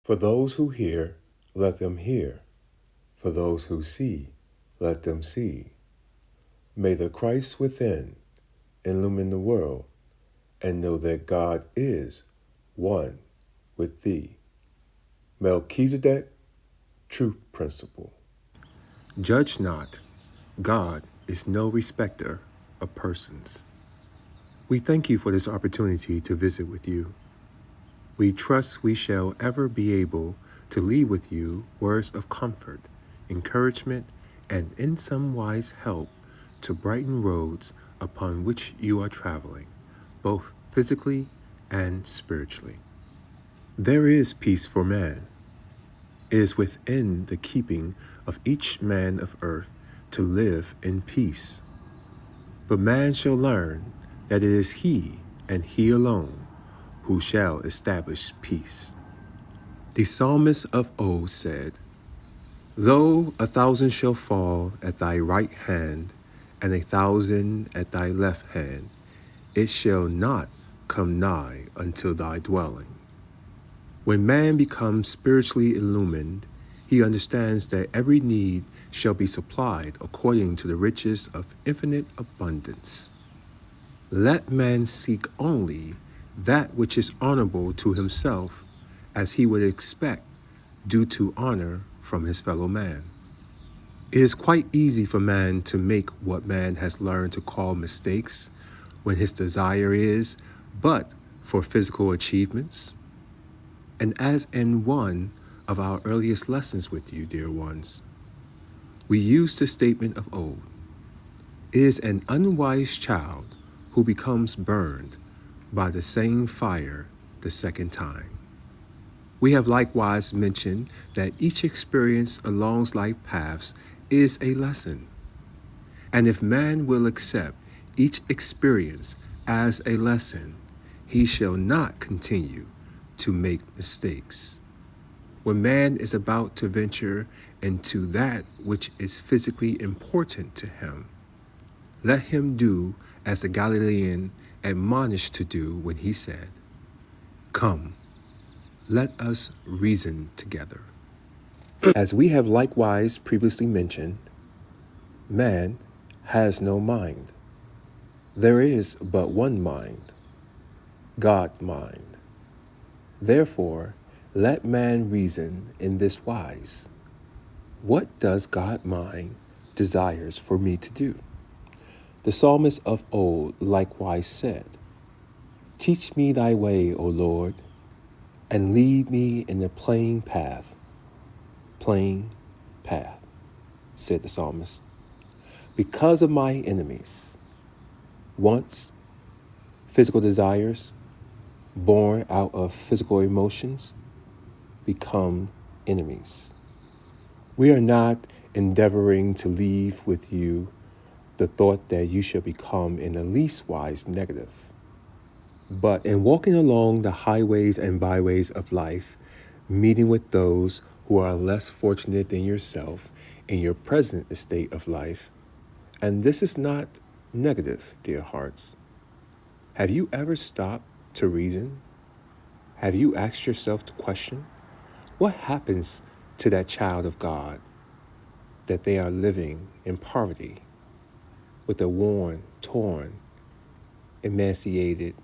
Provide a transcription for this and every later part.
For those who hear, let them hear. For those who see, let them see. May the Christ within illumine the world, and know that God is one with thee. Melchizedek, True Principle. Judge not. God is no respecter of persons. We thank you for this opportunity to visit with you. We trust we shall ever be able to leave with you words of comfort, encouragement, and in some wise help to brighten roads upon which you are traveling, both physically and spiritually. There is peace for man. It is within the keeping of each man of earth to live in peace. But man shall learn that it is he and he alone who shall establish peace. The psalmist of old said, "Though 1,000 shall fall at thy right hand, and 1,000 at thy left hand, it shall not come nigh unto thy dwelling." When man becomes spiritually illumined, he understands that every need shall be supplied according to the riches of infinite abundance. Let man seek only that which is honorable to himself, as he would expect due to honor from his fellow man. It is quite easy for man to make what man has learned to call mistakes when his desire is but for physical achievements. And as in one of our earliest lessons with you, dear ones, we use the statement of old, "It is an unwise child who becomes burned by the same fire the second time." We have likewise mentioned that each experience along life paths is a lesson. And if man will accept each experience as a lesson, he shall not continue to make mistakes. When man is about to venture into that which is physically important to him, let him do as the Galilean admonished to do when he said, "Come, let us reason together." As we have likewise previously mentioned, man has no mind. There is but one mind, God mind. Therefore, let man reason in this wise: what does God mind desires for me to do? The psalmist of old likewise said, "Teach me thy way, O Lord, and lead me in the plain path." Plain path, said the psalmist. Because of my enemies, wants, physical desires, born out of physical emotions, become enemies. We are not endeavoring to leave with you the thought that you shall become in the least wise negative. But in walking along the highways and byways of life, meeting with those who are less fortunate than yourself in your present estate of life, and this is not negative, dear hearts, have you ever stopped to reason? Have you asked yourself the question, what happens to that child of God that they are living in poverty with a worn, torn, emaciated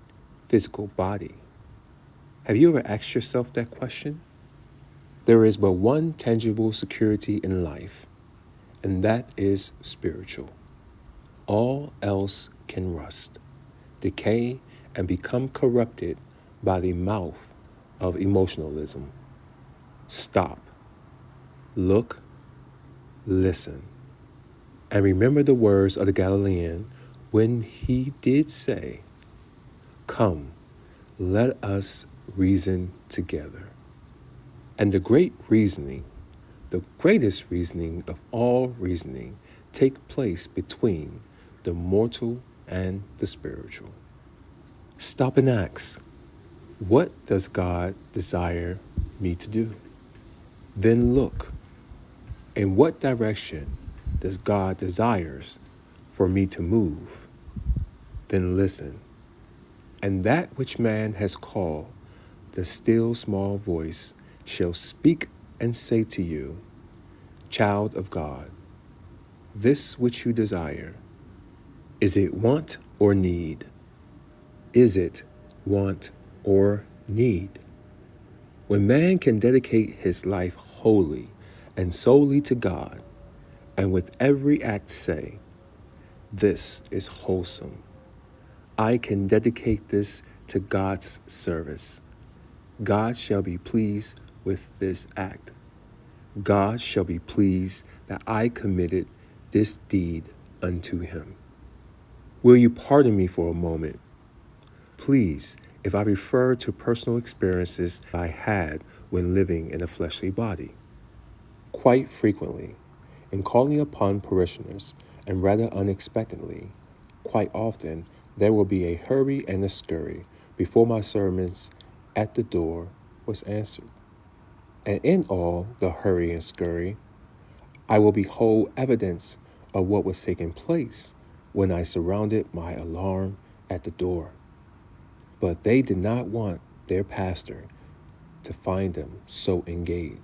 physical body? Have you ever asked yourself that question? There is but one tangible security in life, and that is spiritual. All else can rust, decay, and become corrupted by the mouth of emotionalism. Stop, look, listen, and remember the words of the Galilean when he did say, "Come, let us reason together." And the greatest reasoning of all reasoning, take place between the mortal and the spiritual. Stop and ask, what does God desire me to do? Then look, in what direction does God desires for me to move? Then listen, and that which man has called the still small voice shall speak and say to you, Child of God, this which you desire, is it want or need? Is it want or need? When man can dedicate his life wholly and solely to God, and with every act say, This is wholesome. I can dedicate this to God's service. God shall be pleased with this act. God shall be pleased that I committed this deed unto him. Will you pardon me for a moment? Please, if I refer to personal experiences I had when living in a fleshly body. Quite frequently, in calling upon parishioners, and rather unexpectedly, quite often, there will be a hurry and a scurry before my sermons at the door was answered. And in all the hurry and scurry, I will behold evidence of what was taking place when I surrounded my alarm at the door. But they did not want their pastor to find them so engaged.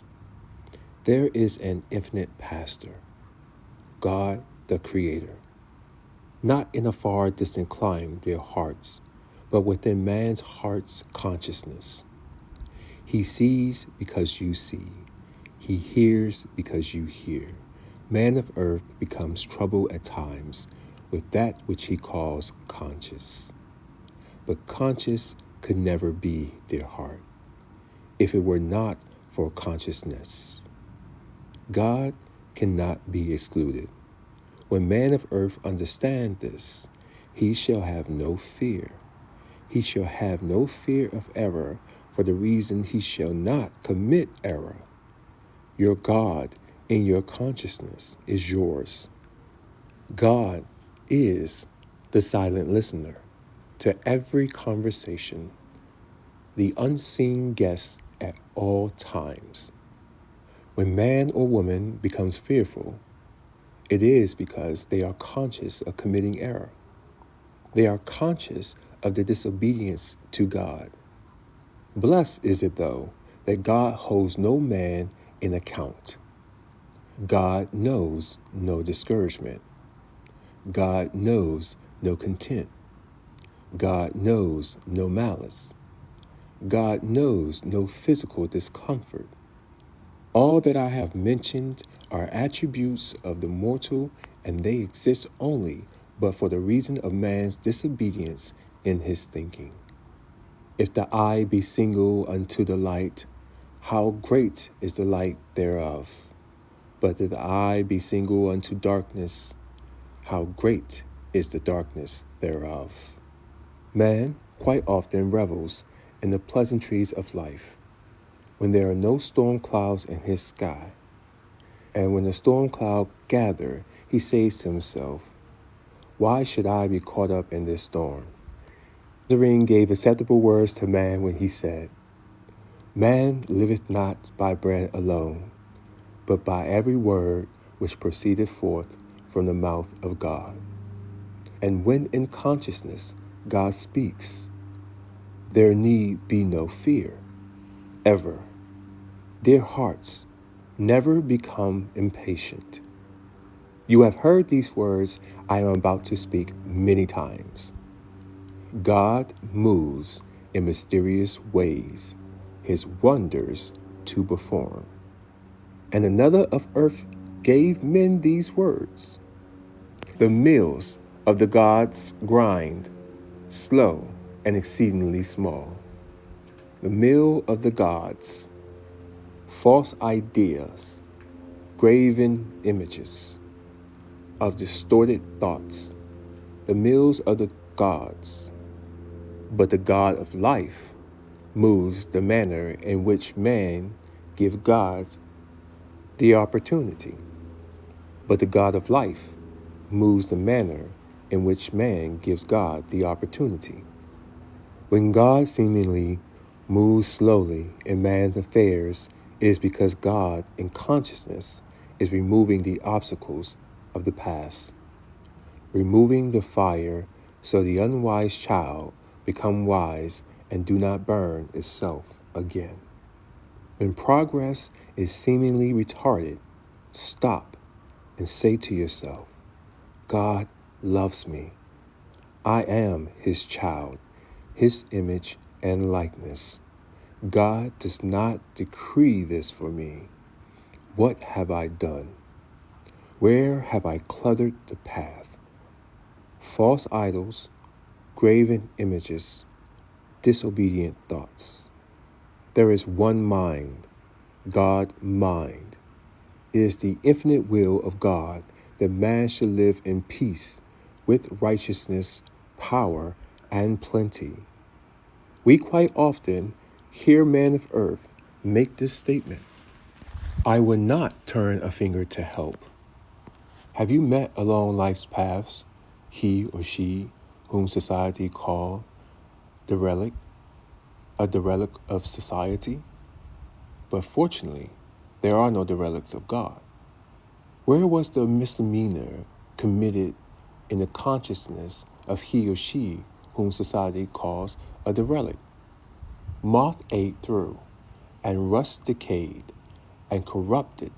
There is an infinite pastor, God the Creator, not in a far distant clime their hearts, but within man's heart's consciousness. He sees because you see. He hears because you hear. Man of earth becomes troubled at times with that which he calls conscious. But conscious could never be their heart, if it were not for consciousness. God cannot be excluded. When man of earth understand this, he shall have no fear. He shall have no fear of error, for the reason he shall not commit error. Your God in your consciousness is yours. God is the silent listener to every conversation, the unseen guest at all times. When man or woman becomes fearful, it is because they are conscious of committing error. They are conscious of the disobedience to God. Blessed is it, though, that God holds no man in account. God knows no discouragement. God knows no contempt. God knows no malice. God knows no physical discomfort. All that I have mentioned are attributes of the mortal, and they exist only but for the reason of man's disobedience in his thinking. If the eye be single unto the light, how great is the light thereof? But if the eye be single unto darkness, how great is the darkness thereof? Man quite often revels in the pleasantries of life when there are no storm clouds in his sky. And when the storm cloud gather, he says to himself, Why should I be caught up in this storm? Nazarene gave acceptable words to man when he said, Man liveth not by bread alone, but by every word which proceedeth forth from the mouth of God. And when in consciousness God speaks, there need be no fear, ever. Dear hearts, never become impatient. You have heard these words I am about to speak many times. God moves in mysterious ways, his wonders to perform. And another of earth gave men these words. The mills of the gods grind, slow and exceedingly small. The mill of the gods, false ideas, graven images of distorted thoughts, the mills of the gods. But the God of life moves the manner in which man gives God the opportunity. But the God of life moves the manner in which man gives God the opportunity. When God seemingly moves slowly in man's affairs, it is because God in consciousness is removing the obstacles of the past, removing the fire so the unwise child become wise and do not burn itself again. When progress is seemingly retarded, stop and say to yourself, God loves me. I am his child, his image and likeness. God does not decree this for me. What have I done? Where have I cluttered the path? False idols, graven images, disobedient thoughts. There is one mind, God mind. It is the infinite will of God that man should live in peace with righteousness, power, and plenty. We quite often hear men of earth make this statement. I would not turn a finger to help. Have you met along life's paths he or she whom society call derelict, a derelict of society? But fortunately, there are no derelicts of God. Where was the misdemeanor committed in the consciousness of he or she whom society calls a derelict? Moth ate through, and rust decayed, and corrupted,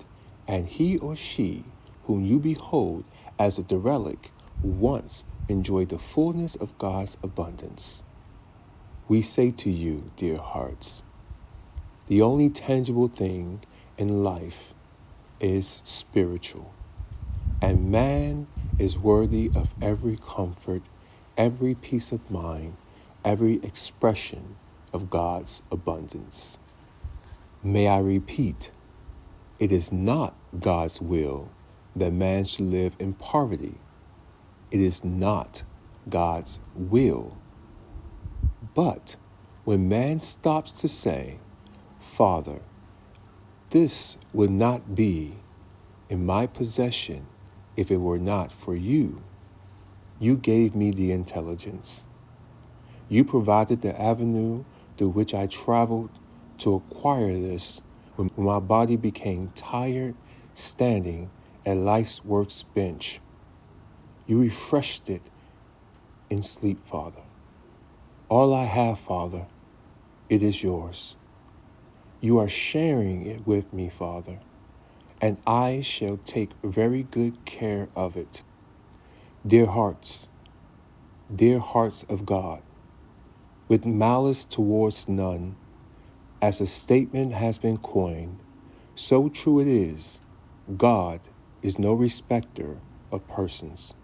and he or she whom you behold as a derelict once enjoyed the fullness of God's abundance. We say to you, dear hearts, the only tangible thing in life is spiritual, and man is worthy of every comfort, every peace of mind, every expression of God's abundance. May I repeat, it is not God's will that man should live in poverty. It is not God's will. But when man stops to say, Father, this would not be in my possession if it were not for you. You gave me the intelligence. You provided the avenue through which I traveled to acquire this when my body became tired standing at life's workbench. You refreshed it in sleep, Father. All I have, Father, it is yours. You are sharing it with me, Father, and I shall take very good care of it. Dear hearts of God, with malice towards none, as a statement has been coined, so true it is, God is no respecter of persons.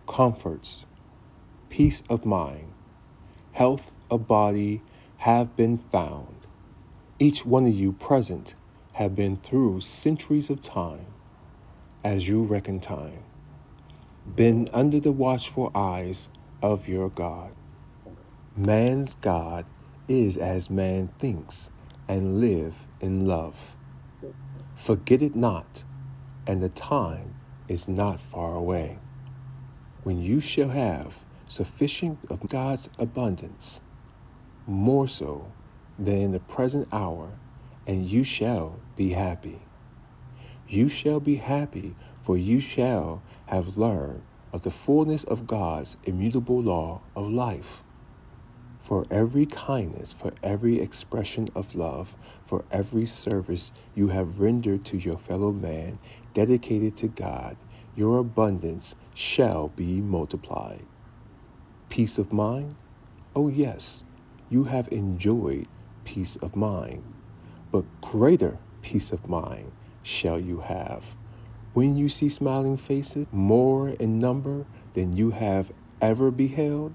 Comforts, peace of mind, health of body have been found. Each one of you present have been through centuries of time, as you reckon time, been under the watchful eyes of your God. Man's God is as man thinks and live in love. Forget it not, and the time is not far away, when you shall have sufficient of God's abundance, more so than in the present hour, and you shall be happy. You shall be happy, for you shall have learned of the fullness of God's immutable law of life. For every kindness, for every expression of love, for every service you have rendered to your fellow man, dedicated to God, your abundance shall be multiplied. Peace of mind? Oh yes, you have enjoyed peace of mind, but greater peace of mind shall you have when you see smiling faces, more in number than you have ever beheld,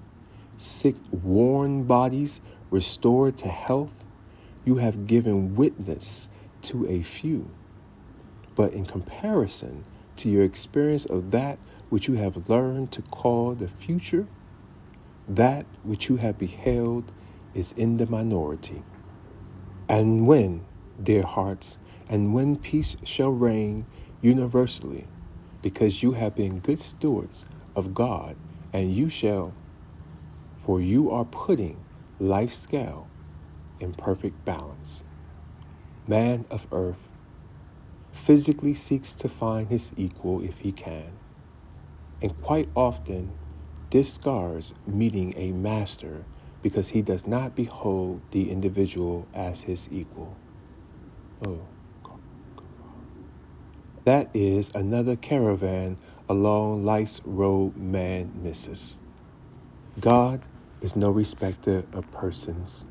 sick, worn bodies restored to health. You have given witness to a few, but in comparison to your experience of that which you have learned to call the future, that which you have beheld is in the minority. And when, dear hearts, and when peace shall reign universally, because you have been good stewards of God, and you shall, for you are putting life's scale in perfect balance. Man of earth physically seeks to find his equal if he can, and quite often discards meeting a master because he does not behold the individual as his equal. Oh, that is another caravan along life's road man misses. God is no respecter of persons,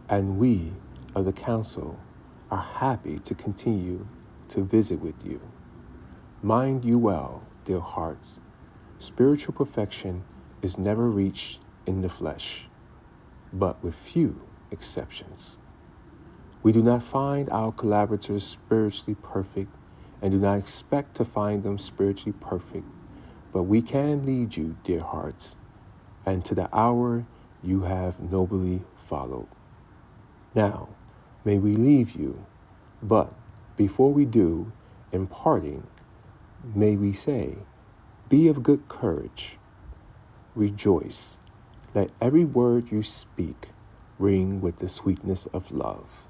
and we of the council are happy to continue to visit with you. Mind you well, dear hearts, spiritual perfection is never reached in the flesh, but with few exceptions. We do not find our collaborators spiritually perfect and do not expect to find them spiritually perfect, but we can lead you, dear hearts, and to the hour you have nobly followed. Now, may we leave you, but before we do, in parting, may we say, be of good courage, rejoice, let every word you speak ring with the sweetness of love,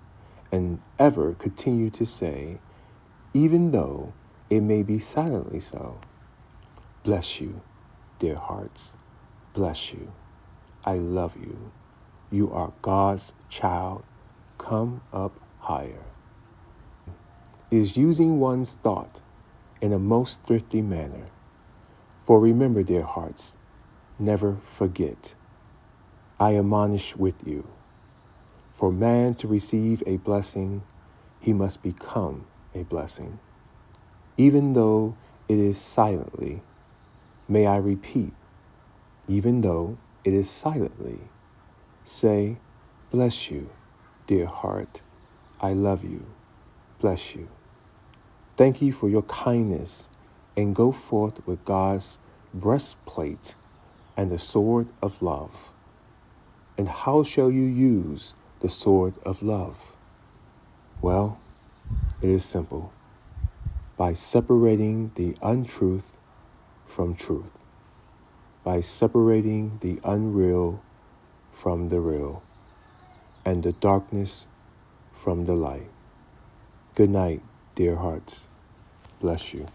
and ever continue to say, even though it may be silently so, bless you, dear hearts, bless you, I love you, you are God's child, come up higher. Is using one's thought in a most thrifty manner. For remember, dear hearts, never forget, I admonish with you. For man to receive a blessing, he must become a blessing. Even though it is silently, may I repeat, even though it is silently, say, bless you, dear heart, I love you, bless you. Thank you for your kindness, and go forth with God's breastplate and the sword of love. And how shall you use the sword of love? Well, it is simple. By separating the untruth from truth. By separating the unreal from the real. And the darkness from the light. Good night, dear hearts. Bless you.